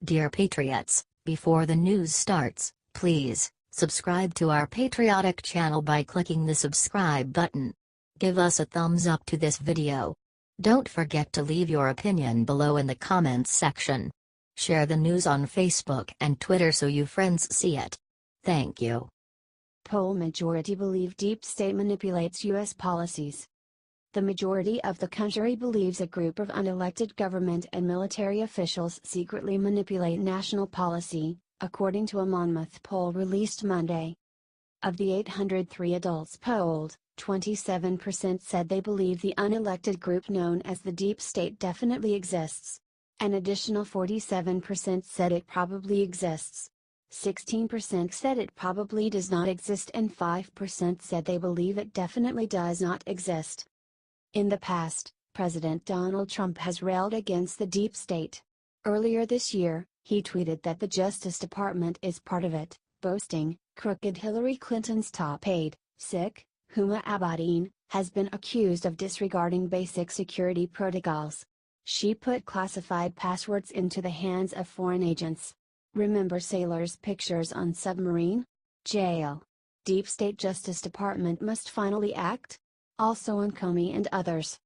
Dear Patriots, before the news starts, please subscribe to our patriotic channel by clicking the subscribe button. Give us a thumbs up to this video. Don't forget to leave your opinion below in the comments section. Share the news on Facebook and Twitter so your friends see it. Thank you. Poll majority believe deep state manipulates U.S. policies. The majority of the country believes a group of unelected government and military officials secretly manipulate national policy, according to a Monmouth poll released Monday. Of the 803 adults polled, 27% said they believe the unelected group known as the deep state definitely exists. An additional 47% said it probably exists. 16% said it probably does not exist and 5% said they believe it definitely does not exist. In the past, President Donald Trump has railed against the deep state. Earlier this year, he tweeted that the Justice Department is part of it, boasting, "Crooked Hillary Clinton's top aide, sick, Huma Abedin, has been accused of disregarding basic security protocols. She put classified passwords into the hands of foreign agents. Remember sailors' pictures on submarine? Jail. Deep State Justice Department must finally act?" Also on Comey and others.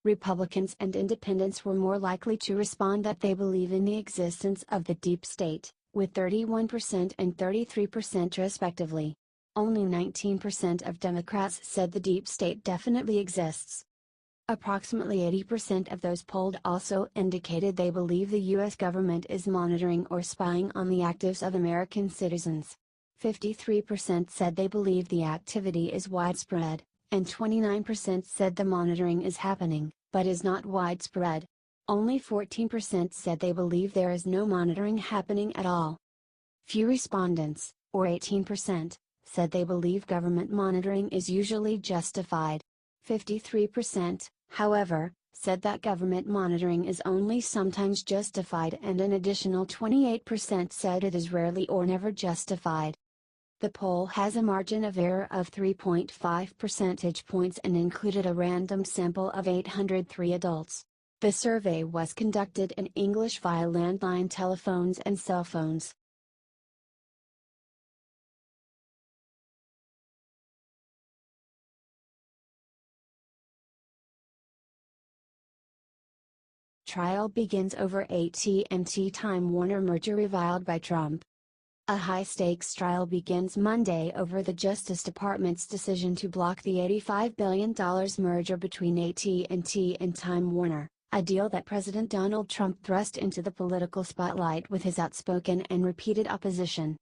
Republicans and independents were more likely to respond that they believe in the existence of the deep state, with 31% and 33% respectively. Only 19% of Democrats said the deep state definitely exists. Approximately 80% of those polled also indicated they believe the U.S. government is monitoring or spying on the activities of American citizens. 53% said they believe the activity is widespread, and 29% said the monitoring is happening, but is not widespread. Only 14% said they believe there is no monitoring happening at all. Few respondents, or 18%, said they believe government monitoring is usually justified. 53%, however, said that government monitoring is only sometimes justified, and an additional 28% said it is rarely or never justified. The poll has a margin of error of 3.5 percentage points and included a random sample of 803 adults. The survey was conducted in English via landline telephones and cell phones. Trial begins over AT&T Time Warner merger reviled by Trump. A high-stakes trial begins Monday over the Justice Department's decision to block the $85 billion merger between AT&T and Time Warner, a deal that President Donald Trump thrust into the political spotlight with his outspoken and repeated opposition.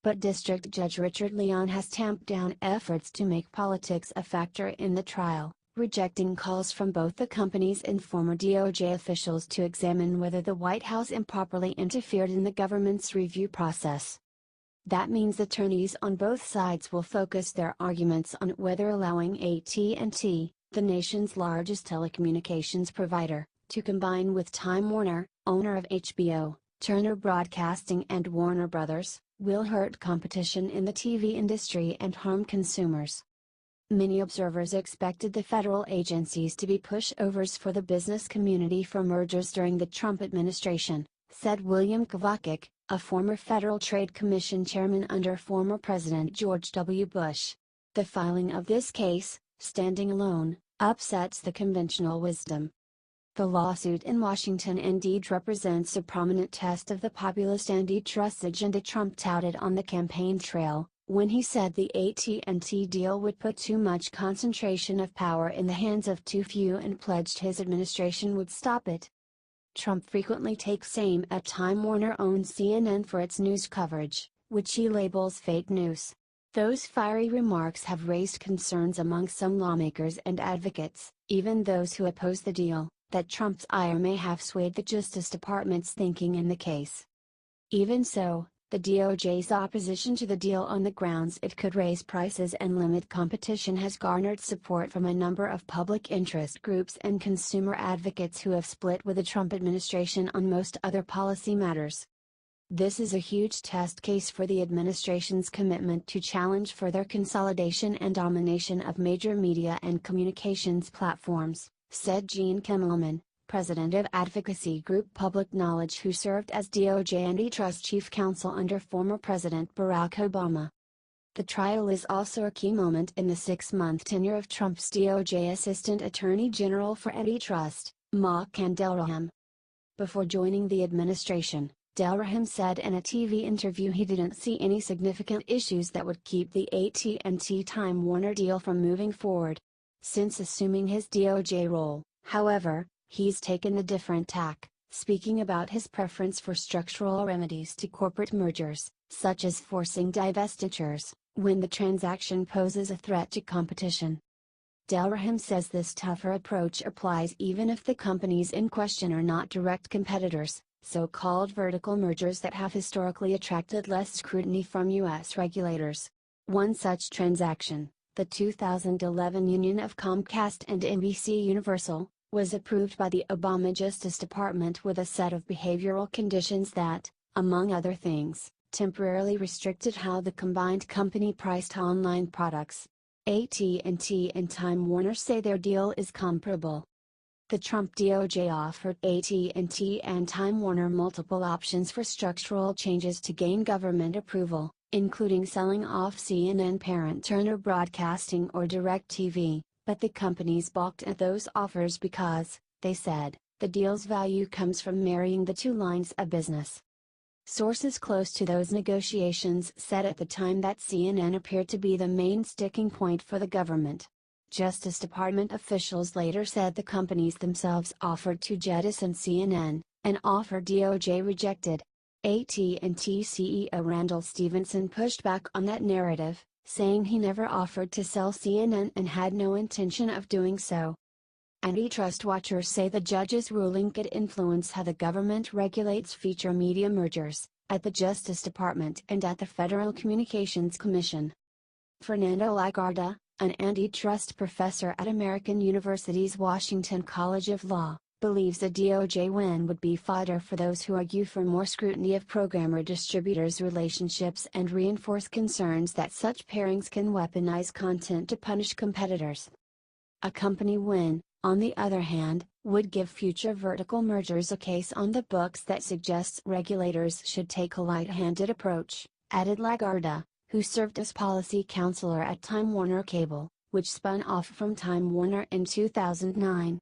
But District Judge Richard Leon has tamped down efforts to make politics a factor in the trial, rejecting calls from both the companies and former DOJ officials to examine whether the White House improperly interfered in the government's review process. That means attorneys on both sides will focus their arguments on whether allowing AT&T, the nation's largest telecommunications provider, to combine with Time Warner, owner of HBO, Turner Broadcasting and Warner Brothers, will hurt competition in the TV industry and harm consumers. Many observers expected the federal agencies to be pushovers for the business community for mergers during the Trump administration, said William Kovacic, a former Federal Trade Commission chairman under former President George W. Bush. The filing of this case, standing alone, upsets the conventional wisdom. The lawsuit in Washington indeed represents a prominent test of the populist antitrust agenda Trump touted on the campaign trail, when he said the AT&T deal would put too much concentration of power in the hands of too few and pledged his administration would stop it. Trump frequently takes aim at Time Warner-owned CNN for its news coverage, which he labels fake news. Those fiery remarks have raised concerns among some lawmakers and advocates, even those who oppose the deal, that Trump's ire may have swayed the Justice Department's thinking in the case. Even so, the DOJ's opposition to the deal on the grounds it could raise prices and limit competition has garnered support from a number of public interest groups and consumer advocates who have split with the Trump administration on most other policy matters. This is a huge test case for the administration's commitment to challenge further consolidation and domination of major media and communications platforms, said Gene Kimmelman, president of advocacy group Public Knowledge, who served as DOJ antitrust chief counsel under former President Barack Obama. The trial is also a key moment in the 6-month tenure of Trump's DOJ Assistant Attorney General for Antitrust, Mark Delraham. Before joining the administration, Delraham said in a TV interview he didn't see any significant issues that would keep the AT&T Time Warner deal from moving forward. Since assuming his DOJ role, however, he's taken a different tack, speaking about his preference for structural remedies to corporate mergers, such as forcing divestitures, when the transaction poses a threat to competition. Delraham says this tougher approach applies even if the companies in question are not direct competitors, so-called vertical mergers that have historically attracted less scrutiny from U.S. regulators. One such transaction, the 2011 union of Comcast and NBC Universal, was approved by the Obama Justice Department with a set of behavioral conditions that, among other things, temporarily restricted how the combined company priced online products. AT&T and Time Warner say their deal is comparable. The Trump DOJ offered AT&T and Time Warner multiple options for structural changes to gain government approval, including selling off CNN parent Turner Broadcasting or DirecTV, but the companies balked at those offers because, they said, the deal's value comes from marrying the two lines of business. Sources close to those negotiations said at the time that CNN appeared to be the main sticking point for the government. Justice Department officials later said the companies themselves offered to jettison CNN, an offer DOJ rejected. AT&T CEO Randall Stephenson pushed back on that narrative, saying he never offered to sell CNN and had no intention of doing so. Antitrust watchers say the judge's ruling could influence how the government regulates feature media mergers, at the Justice Department and at the Federal Communications Commission. Fernando Lagarda, an antitrust professor at American University's Washington College of Law, believes a DOJ win would be fodder for those who argue for more scrutiny of programmer-distributors' relationships and reinforce concerns that such pairings can weaponize content to punish competitors. A company win, on the other hand, would give future vertical mergers a case on the books that suggests regulators should take a light-handed approach, added Lagarda, who served as policy counselor at Time Warner Cable, which spun off from Time Warner in 2009.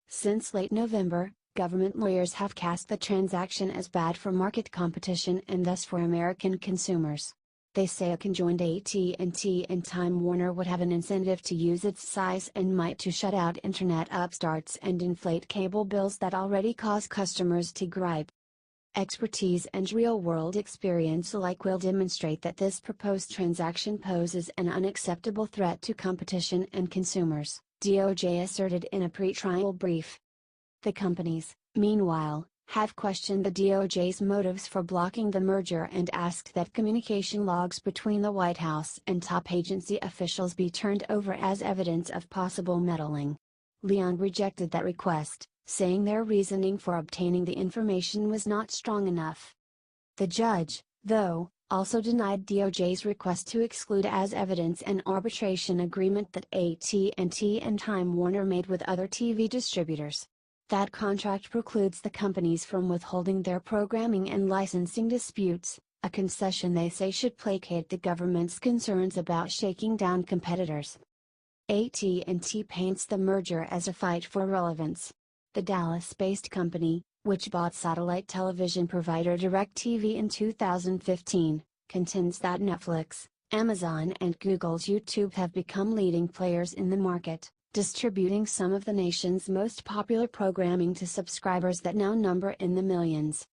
Since late November, government lawyers have cast the transaction as bad for market competition and thus for American consumers. They say a conjoined AT&T and Time Warner would have an incentive to use its size and might to shut out internet upstarts and inflate cable bills that already cause customers to gripe. Expertise and real-world experience alike will demonstrate that this proposed transaction poses an unacceptable threat to competition and consumers, DOJ asserted in a pretrial brief. The companies, meanwhile, have questioned the DOJ's motives for blocking the merger and asked that communication logs between the White House and top agency officials be turned over as evidence of possible meddling. Leon rejected that request, saying their reasoning for obtaining the information was not strong enough. The judge, though, also denied DOJ's request to exclude as evidence an arbitration agreement that AT&T and Time Warner made with other TV distributors. That contract precludes the companies from withholding their programming and licensing disputes, a concession they say should placate the government's concerns about shaking down competitors. AT&T paints the merger as a fight for relevance. The Dallas-based company, which bought satellite television provider DirecTV in 2015, contends that Netflix, Amazon and Google's YouTube have become leading players in the market, distributing some of the nation's most popular programming to subscribers that now number in the millions.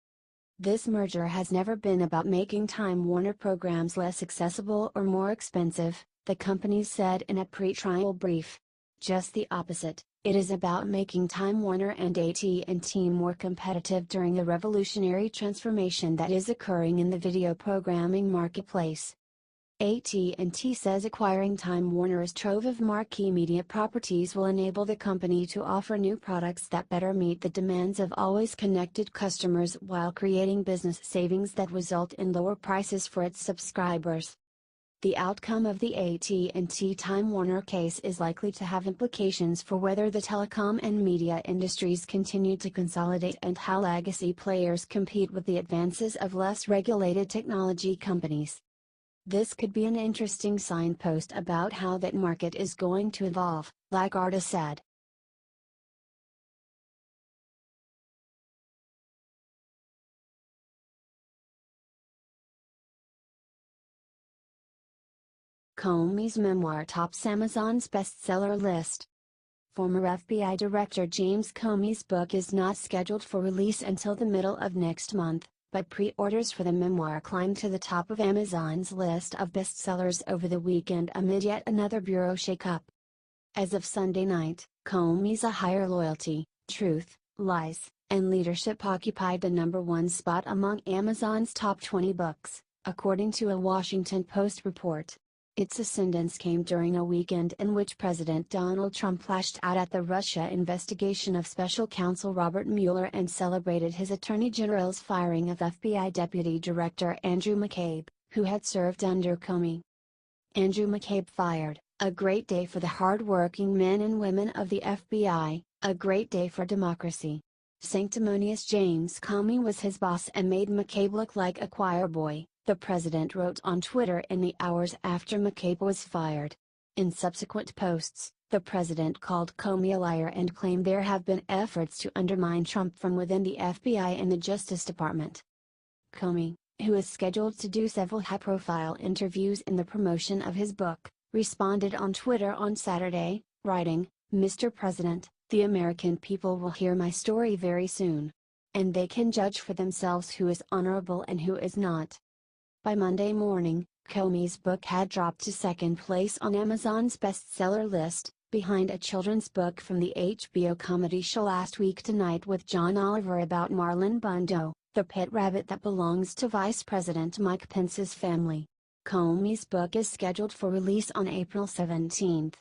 This merger has never been about making Time Warner programs less accessible or more expensive, the companies said in a pre-trial brief. Just the opposite, it is about making Time Warner and AT&T more competitive during the revolutionary transformation that is occurring in the video programming marketplace. AT&T says acquiring Time Warner's trove of marquee media properties will enable the company to offer new products that better meet the demands of always connected customers while creating business savings that result in lower prices for its subscribers. The outcome of the AT&T Time Warner case is likely to have implications for whether the telecom and media industries continue to consolidate and how legacy players compete with the advances of less regulated technology companies. This could be an interesting signpost about how that market is going to evolve, Lagarde said. Comey's memoir tops Amazon's bestseller list. Former FBI Director James Comey's book is not scheduled for release until the middle of next month, but pre-orders for the memoir climbed to the top of Amazon's list of bestsellers over the weekend amid yet another bureau shakeup. As of Sunday night, Comey's A Higher Loyalty, Truth, Lies, and Leadership occupied the #1 spot among Amazon's top 20 books, according to a Washington Post report. Its ascendance came during a weekend in which President Donald Trump lashed out at the Russia investigation of Special Counsel Robert Mueller and celebrated his Attorney General's firing of FBI Deputy Director Andrew McCabe, who had served under Comey. Andrew McCabe fired, "A great day for the hard-working men and women of the FBI, a great day for democracy." Sanctimonious James Comey was his boss and made McCabe look like a choir boy, the president wrote on Twitter in the hours after McCabe was fired. In subsequent posts, the president called Comey a liar and claimed there have been efforts to undermine Trump from within the FBI and the Justice Department. Comey, who is scheduled to do several high-profile interviews in the promotion of his book, responded on Twitter on Saturday, writing, "Mr. President, the American people will hear my story very soon. And they can judge for themselves who is honorable and who is not." By Monday morning, Comey's book had dropped to second place on Amazon's bestseller list, behind a children's book from the HBO comedy show Last Week Tonight with John Oliver about Marlon Brando, the pet rabbit that belongs to Vice President Mike Pence's family. Comey's book is scheduled for release on April 17.